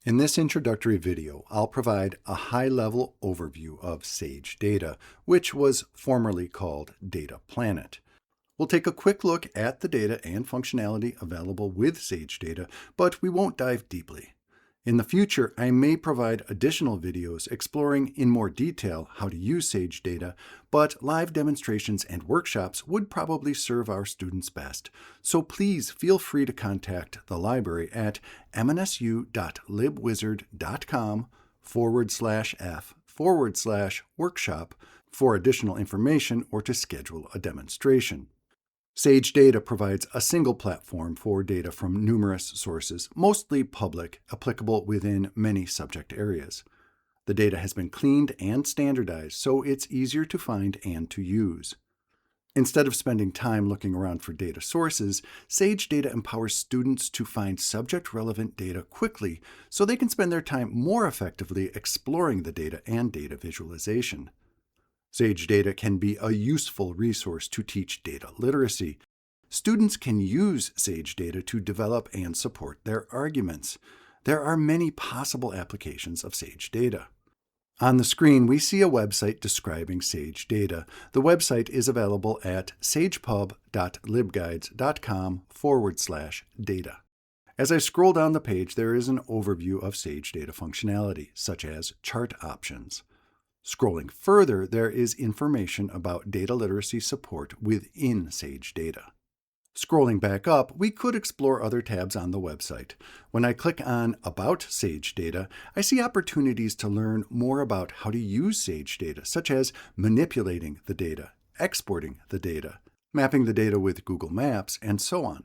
In this introductory video, I'll provide a high-level overview of Sage Data, which was formerly called Data Planet. We'll take a quick look at the data and functionality available with Sage Data, but we won't dive deeply. In the future, I may provide additional videos exploring in more detail how to use Sage Data, but live demonstrations and workshops would probably serve our students best. So please feel free to contact the library at mnsu.libwizard.com/f/workshop for additional information or to schedule a demonstration. Sage Data provides a single platform for data from numerous sources, mostly public, applicable within many subject areas. The data has been cleaned and standardized, so it's easier to find and to use. Instead of spending time looking around for data sources, Sage Data empowers students to find subject-relevant data quickly so they can spend their time more effectively exploring the data and data visualization. Sage Data can be a useful resource to teach data literacy. Students can use Sage Data to develop and support their arguments. There are many possible applications of Sage Data. On the screen, we see a website describing Sage Data. The website is available at sagepub.libguides.com/data. As I scroll down the page, there is an overview of Sage Data functionality, such as chart options. Scrolling further, there is information about data literacy support within Sage Data. Scrolling back up, we could explore other tabs on the website. When I click on About Sage Data, I see opportunities to learn more about how to use Sage Data, such as manipulating the data, exporting the data, mapping the data with Google Maps, and so on.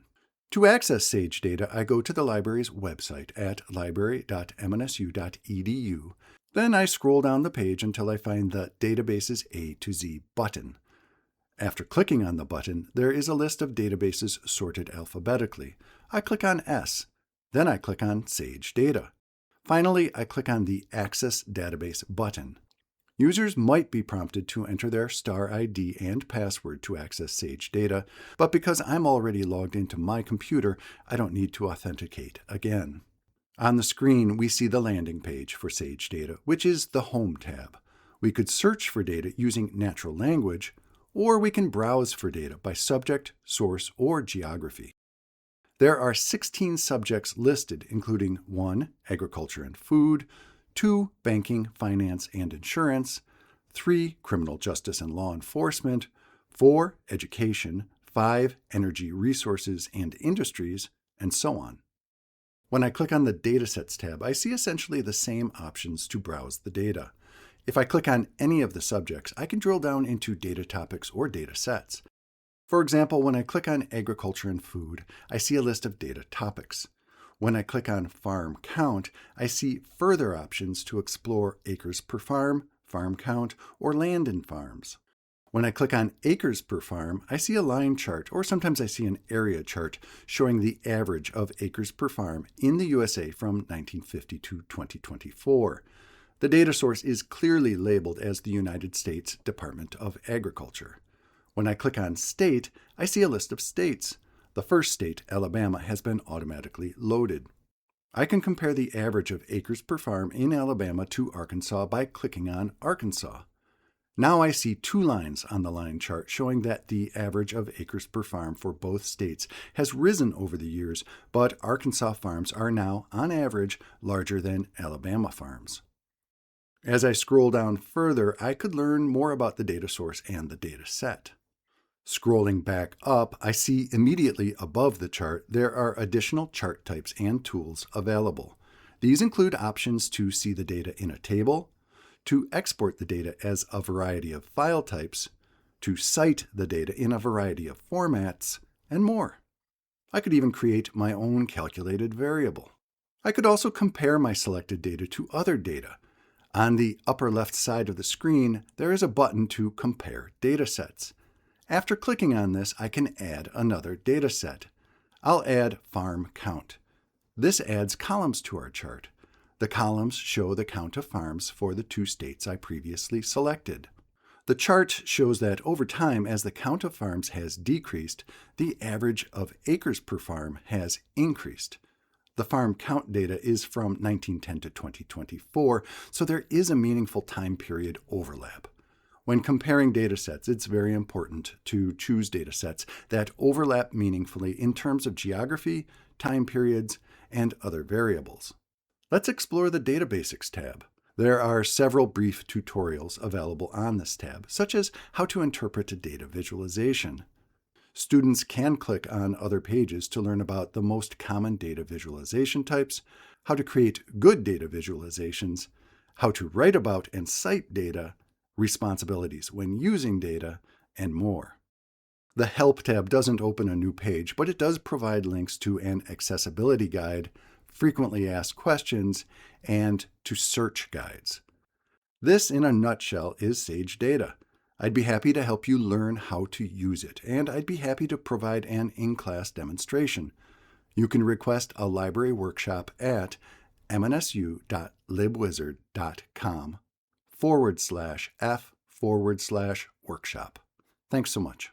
To access Sage Data, I go to the library's website at library.mnsu.edu. Then I scroll down the page until I find the Databases A to Z button. After clicking on the button, there is a list of databases sorted alphabetically. I click on S. Then I click on Sage Data. Finally, I click on the Access Database button. Users might be prompted to enter their star ID and password to access Sage Data, but because I'm already logged into my computer, I don't need to authenticate again. On the screen, we see the landing page for Sage Data, which is the Home tab. We could search for data using natural language, or we can browse for data by subject, source, or geography. There are 16 subjects listed, including 1. Agriculture and food, 2. Banking, finance, and insurance, 3. Criminal justice and law enforcement, 4. Education, 5. Energy resources and industries, and so on. When I click on the Datasets tab, I see essentially the same options to browse the data. If I click on any of the subjects, I can drill down into data topics or data sets. For example, when I click on Agriculture and Food, I see a list of data topics. When I click on Farm Count, I see further options to explore acres per farm, farm count, or land in farms. When I click on acres per farm, I see a line chart, or sometimes I see an area chart, showing the average of acres per farm in the USA from 1950 to 2024. The data source is clearly labeled as the United States Department of Agriculture. When I click on State, I see a list of states. The first state, Alabama, has been automatically loaded. I can compare the average of acres per farm in Alabama to Arkansas by clicking on Arkansas. Now I see two lines on the line chart showing that the average of acres per farm for both states has risen over the years, but Arkansas farms are now, on average, larger than Alabama farms. As I scroll down further, I could learn more about the data source and the data set. Scrolling back up, I see immediately above the chart there are additional chart types and tools available. These include options to see the data in a table, to export the data as a variety of file types, to cite the data in a variety of formats, and more. I could even create my own calculated variable. I could also compare my selected data to other data. On the upper left side of the screen, there is a button to compare datasets. After clicking on this, I can add another dataset. I'll add farm count. This adds columns to our chart. The columns show the count of farms for the two states I previously selected. The chart shows that over time, as the count of farms has decreased, the average of acres per farm has increased. The farm count data is from 1910 to 2024, so there is a meaningful time period overlap. When comparing datasets, it's very important to choose datasets that overlap meaningfully in terms of geography, time periods, and other variables. Let's explore the Data Basics tab. There are several brief tutorials available on this tab, such as how to interpret a data visualization. Students can click on other pages to learn about the most common data visualization types, how to create good data visualizations, how to write about and cite data, responsibilities when using data, and more. The Help tab doesn't open a new page, but it does provide links to an accessibility guide, frequently asked questions, and to search guides. This, in a nutshell, is Sage Data. I'd be happy to help you learn how to use it, and I'd be happy to provide an in-class demonstration. You can request a library workshop at mnsu.libwizard.com/f/workshop. Thanks so much.